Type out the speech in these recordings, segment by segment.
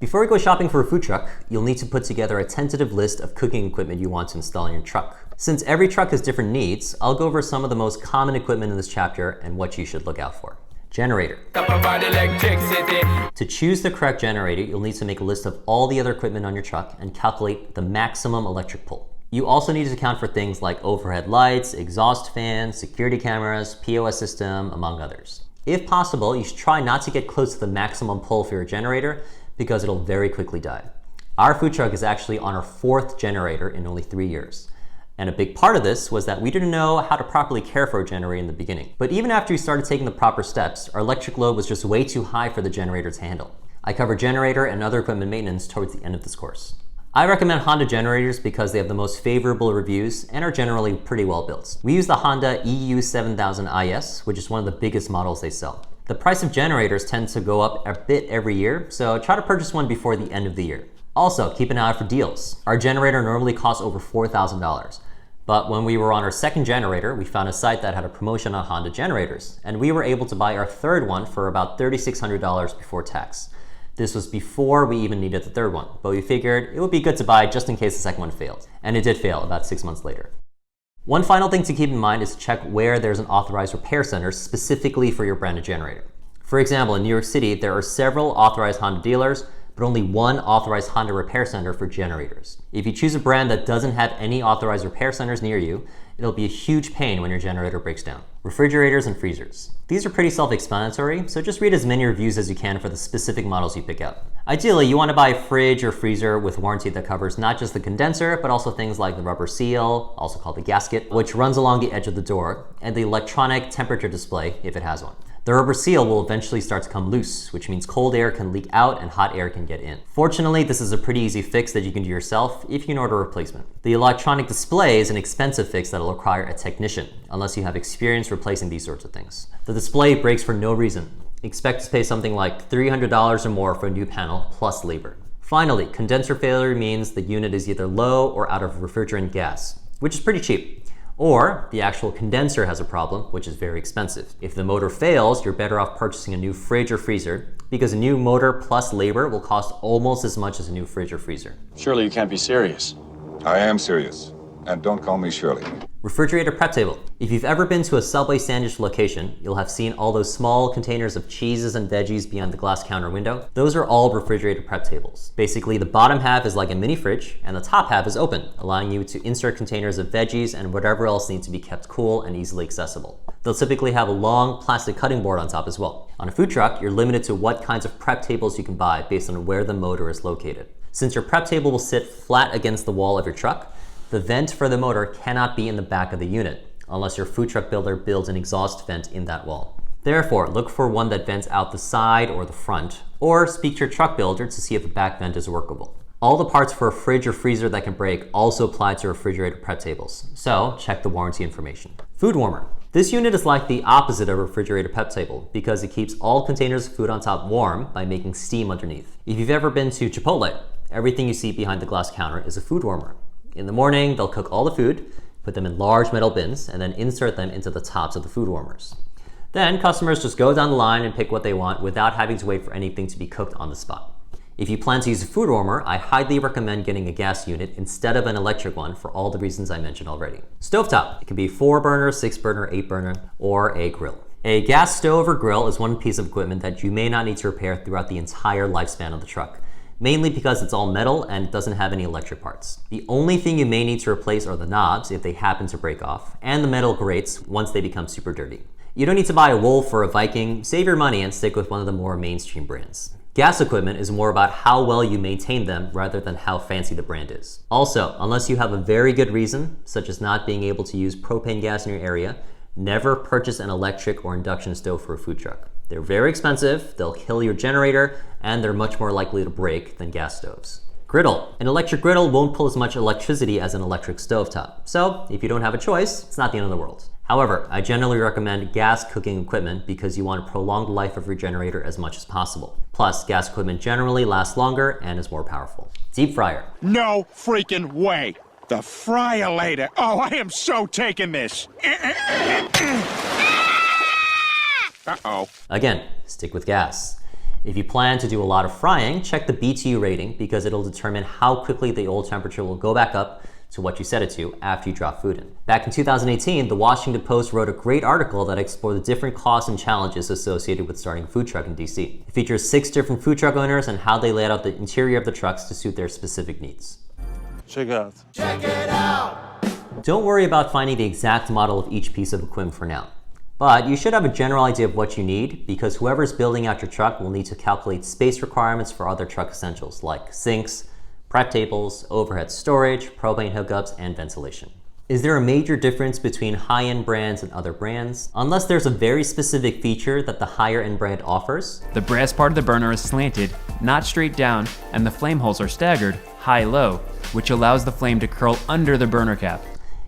Before we go shopping for a food truck, you'll need to put together a tentative list of cooking equipment you want to install in your truck. Since every truck has different needs, I'll go over some of the most common equipment in this chapter and what you should look out for. Generator. To choose the correct generator, you'll need to make a list of all the other equipment on your truck and calculate the maximum electric pull. You also need to account for things like overhead lights, exhaust fans, security cameras, POS system, among others. If possible, you should try not to get close to the maximum pull for your generator because it'll very quickly die. Our food truck is actually on our 4th generator in only 3 years. And a big part of this was that we didn't know how to properly care for a generator in the beginning. But even after we started taking the proper steps, our electric load was just way too high for the generator to handle. I cover generator and other equipment maintenance towards the end of this course. I recommend Honda generators because they have the most favorable reviews and are generally pretty well built. We use the Honda EU7000IS, which is one of the biggest models they sell. The price of generators tends to go up a bit every year, so try to purchase one before the end of the year. Also, keep an eye out for deals. Our generator normally costs over $4,000. But when we were on our 2nd generator, we found a site that had a promotion on Honda generators, and we were able to buy our 3rd one for about $3,600 before tax. This was before we even needed the 3rd one, but we figured it would be good to buy just in case the 2nd one failed. And it did fail about 6 months later. One final thing to keep in mind is to check where there's an authorized repair center specifically for your branded generator. For example, in New York City, there are several authorized Honda dealers, but only one authorized Honda repair center for generators. If you choose a brand that doesn't have any authorized repair centers near you, it'll be a huge pain when your generator breaks down. Refrigerators and freezers. These are pretty self-explanatory, so just read as many reviews as you can for the specific models you pick up. Ideally, you want to buy a fridge or freezer with warranty that covers not just the condenser, but also things like the rubber seal, also called the gasket, which runs along the edge of the door, and the electronic temperature display if it has one. The rubber seal will eventually start to come loose, which means cold air can leak out and hot air can get in. Fortunately, this is a pretty easy fix that you can do yourself if you can order a replacement. The electronic display is an expensive fix that will require a technician, unless you have experience replacing these sorts of things. The display breaks for no reason. Expect to pay something like $300 or more for a new panel, plus labor. Finally, condenser failure means the unit is either low or out of refrigerant gas, which is pretty cheap. Or the actual condenser has a problem, which is very expensive. If the motor fails, you're better off purchasing a new fridge or freezer because a new motor plus labor will cost almost as much as a new fridge or freezer. Surely you can't be serious. I am serious. And don't call me Shirley. Refrigerator prep table. If you've ever been to a Subway sandwich location, you'll have seen all those small containers of cheeses and veggies behind the glass counter window. Those are all refrigerator prep tables. Basically, the bottom half is like a mini fridge, and the top half is open, allowing you to insert containers of veggies and whatever else needs to be kept cool and easily accessible. They'll typically have a long plastic cutting board on top as well. On a food truck, you're limited to what kinds of prep tables you can buy based on where the motor is located. Since your prep table will sit flat against the wall of your truck, the vent for the motor cannot be in the back of the unit, unless your food truck builder builds an exhaust vent in that wall. Therefore, look for one that vents out the side or the front, or speak to your truck builder to see if the back vent is workable. All the parts for a fridge or freezer that can break also apply to refrigerator prep tables, so check the warranty information. Food warmer. This unit is like the opposite of a refrigerator prep table because it keeps all containers of food on top warm by making steam underneath. If you've ever been to Chipotle, everything you see behind the glass counter is a food warmer. In the morning, they'll cook all the food, put them in large metal bins, and then insert them into the tops of the food warmers. Then customers just go down the line and pick what they want without having to wait for anything to be cooked on the spot. If you plan to use a food warmer, I highly recommend getting a gas unit instead of an electric one for all the reasons I mentioned already. Stovetop. It can be 4-burner, 6-burner, 8-burner, or a grill. A gas stove or grill is one piece of equipment that you may not need to repair throughout the entire lifespan of the truck, mainly because it's all metal and it doesn't have any electric parts. The only thing you may need to replace are the knobs if they happen to break off, and the metal grates once they become super dirty. You don't need to buy a Wolf or a Viking. Save your money and stick with one of the more mainstream brands. Gas equipment is more about how well you maintain them rather than how fancy the brand is. Also, unless you have a very good reason, such as not being able to use propane gas in your area, never purchase an electric or induction stove for a food truck. They're very expensive, they'll kill your generator, and they're much more likely to break than gas stoves. Griddle. An electric griddle won't pull as much electricity as an electric stovetop. So if you don't have a choice, it's not the end of the world. However, I generally recommend gas cooking equipment because you want to prolong the life of your generator as much as possible. Plus, gas equipment generally lasts longer and is more powerful. Deep fryer. No freaking way. The fryer later. Oh, I am so taking this. Uh-oh. Again, stick with gas. If you plan to do a lot of frying, check the BTU rating because it'll determine how quickly the oil temperature will go back up to what you set it to after you drop food in. Back in 2018, the Washington Post wrote a great article that explored the different costs and challenges associated with starting a food truck in DC. It features 6 different food truck owners and how they laid out the interior of the trucks to suit their specific needs. Check out. Check it out! Don't worry about finding the exact model of each piece of equipment for now. But you should have a general idea of what you need because whoever's building out your truck will need to calculate space requirements for other truck essentials like sinks, prep tables, overhead storage, propane hookups, and ventilation. Is there a major difference between high-end brands and other brands? Unless there's a very specific feature that the higher-end brand offers. The brass part of the burner is slanted, not straight down, and the flame holes are staggered, high-low, which allows the flame to curl under the burner cap.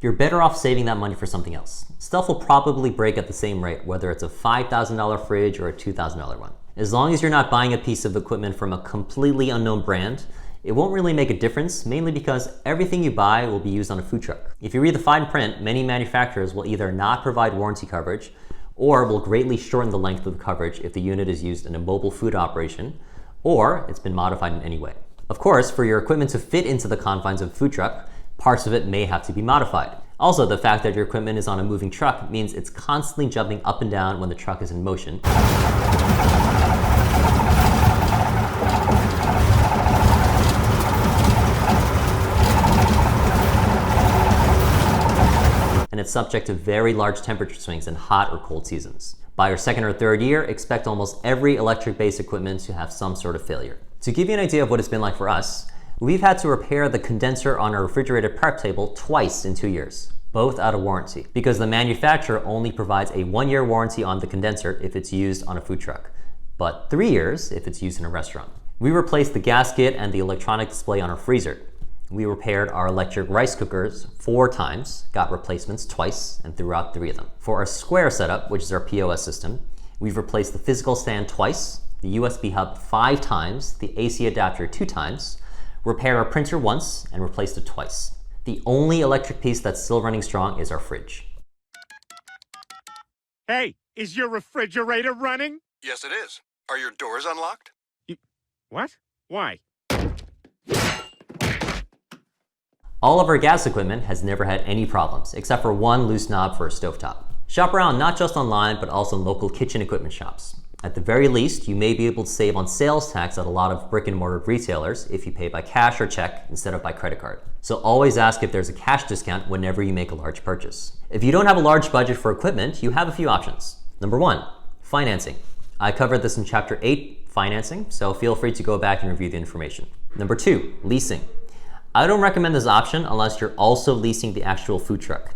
You're better off saving that money for something else. Stuff will probably break at the same rate, whether it's a $5,000 fridge or a $2,000 one. As long as you're not buying a piece of equipment from a completely unknown brand, it won't really make a difference, mainly because everything you buy will be used on a food truck. If you read the fine print, many manufacturers will either not provide warranty coverage or will greatly shorten the length of the coverage if the unit is used in a mobile food operation or it's been modified in any way. Of course, for your equipment to fit into the confines of a food truck, parts of it may have to be modified. Also, the fact that your equipment is on a moving truck means it's constantly jumping up and down when the truck is in motion. And it's subject to very large temperature swings in hot or cold seasons. By your second or third year, expect almost every electric-based equipment to have some sort of failure. To give you an idea of what it's been like for us, we've had to repair the condenser on our refrigerated prep table twice in 2 years, both out of warranty, because the manufacturer only provides a 1-year warranty on the condenser if it's used on a food truck, but 3 years if it's used in a restaurant. We replaced the gasket and the electronic display on our freezer. We repaired our electric rice cookers 4 times, got replacements twice, and threw out 3 of them. For our Square setup, which is our POS system, we've replaced the physical stand twice, the USB hub 5 times, the AC adapter 2 times, repaired our printer once, and replaced it twice. The only electric piece that's still running strong is our fridge. Hey, is your refrigerator running? Yes, it is. Are your doors unlocked? What? Why? All of our gas equipment has never had any problems, except for one loose knob for a stovetop. Shop around not just online, but also in local kitchen equipment shops. At the very least, you may be able to save on sales tax at a lot of brick and mortar retailers if you pay by cash or check instead of by credit card. So always ask if there's a cash discount whenever you make a large purchase. If you don't have a large budget for equipment, you have a few options. Number 1, financing. I covered this in Chapter 8, financing, so feel free to go back and review the information. Number 2, leasing. I don't recommend this option unless you're also leasing the actual food truck.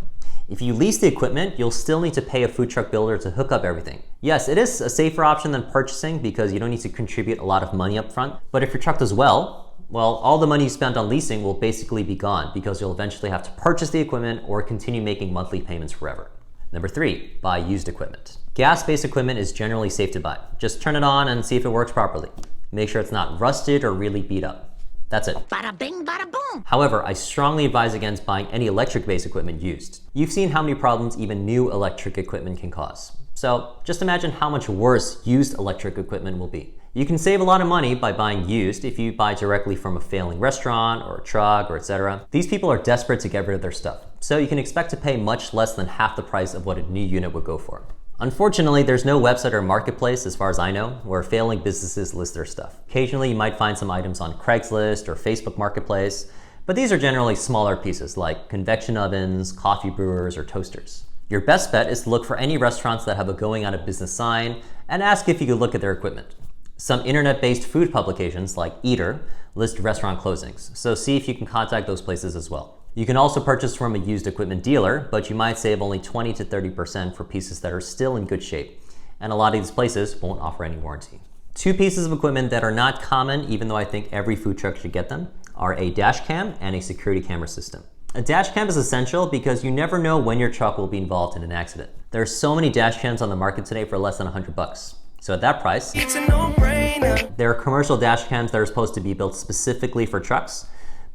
If you lease the equipment, you'll still need to pay a food truck builder to hook up everything. Yes, it is a safer option than purchasing because you don't need to contribute a lot of money up front. But if your truck does well, all the money you spent on leasing will basically be gone because you'll eventually have to purchase the equipment or continue making monthly payments forever. Number 3, buy used equipment. Gas-based equipment is generally safe to buy. Just turn it on and see if it works properly. Make sure it's not rusted or really beat up. That's it. Bada bing, bada boom. However, I strongly advise against buying any electric-based equipment used. You've seen how many problems even new electric equipment can cause. So just imagine how much worse used electric equipment will be. You can save a lot of money by buying used if you buy directly from a failing restaurant or a truck or etc. These people are desperate to get rid of their stuff, so you can expect to pay much less than half the price of what a new unit would go for. Unfortunately, there's no website or marketplace, as far as I know, where failing businesses list their stuff. Occasionally, you might find some items on Craigslist or Facebook Marketplace, but these are generally smaller pieces like convection ovens, coffee brewers, or toasters. Your best bet is to look for any restaurants that have a going out of business sign and ask if you could look at their equipment. Some internet-based food publications like Eater list restaurant closings, so see if you can contact those places as well. You can also purchase from a used equipment dealer, but you might save only 20 to 30% for pieces that are still in good shape, and a lot of these places won't offer any warranty. 2 pieces of equipment that are not common, even though I think every food truck should get them, are a dash cam and a security camera system. A dash cam is essential because you never know when your truck will be involved in an accident. There are so many dash cams on the market today for less than $100. So at that price, It's a no-brainer. there are commercial dash cams that are supposed to be built specifically for trucks,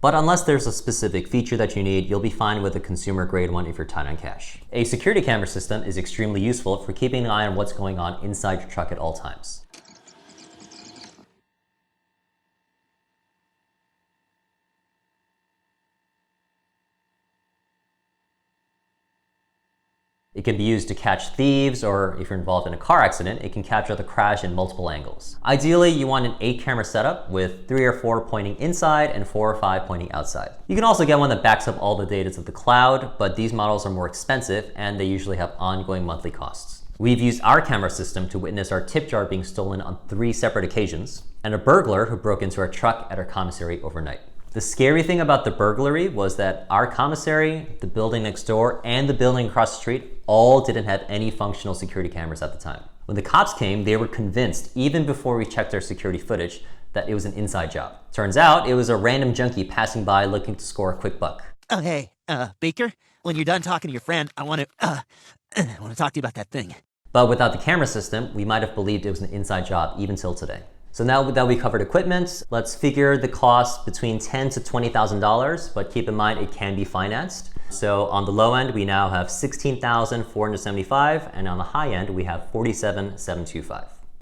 but unless there's a specific feature that you need, you'll be fine with a consumer grade one if you're tight on cash. A security camera system is extremely useful for keeping an eye on what's going on inside your truck at all times. It can be used to catch thieves, or if you're involved in a car accident, it can capture the crash in multiple angles. Ideally, you want an 8-camera setup with 3 or 4 pointing inside and 4 or 5 pointing outside. You can also get one that backs up all the data to the cloud, but these models are more expensive and they usually have ongoing monthly costs. We've used our camera system to witness our tip jar being stolen on 3 separate occasions, and a burglar who broke into our truck at our commissary overnight. The scary thing about the burglary was that our commissary, the building next door, and the building across the street all didn't have any functional security cameras at the time. When the cops came, they were convinced, even before we checked their security footage, that it was an inside job. Turns out, it was a random junkie passing by looking to score a quick buck. Oh, hey, Baker, when you're done talking to your friend, I want to talk to you about that thing. But without the camera system, we might have believed it was an inside job even till today. So now that we covered equipment, let's figure the cost between $10,000 to $20,000, but keep in mind it can be financed. So on the low end, we now have $16,475, and on the high end, we have $47,725.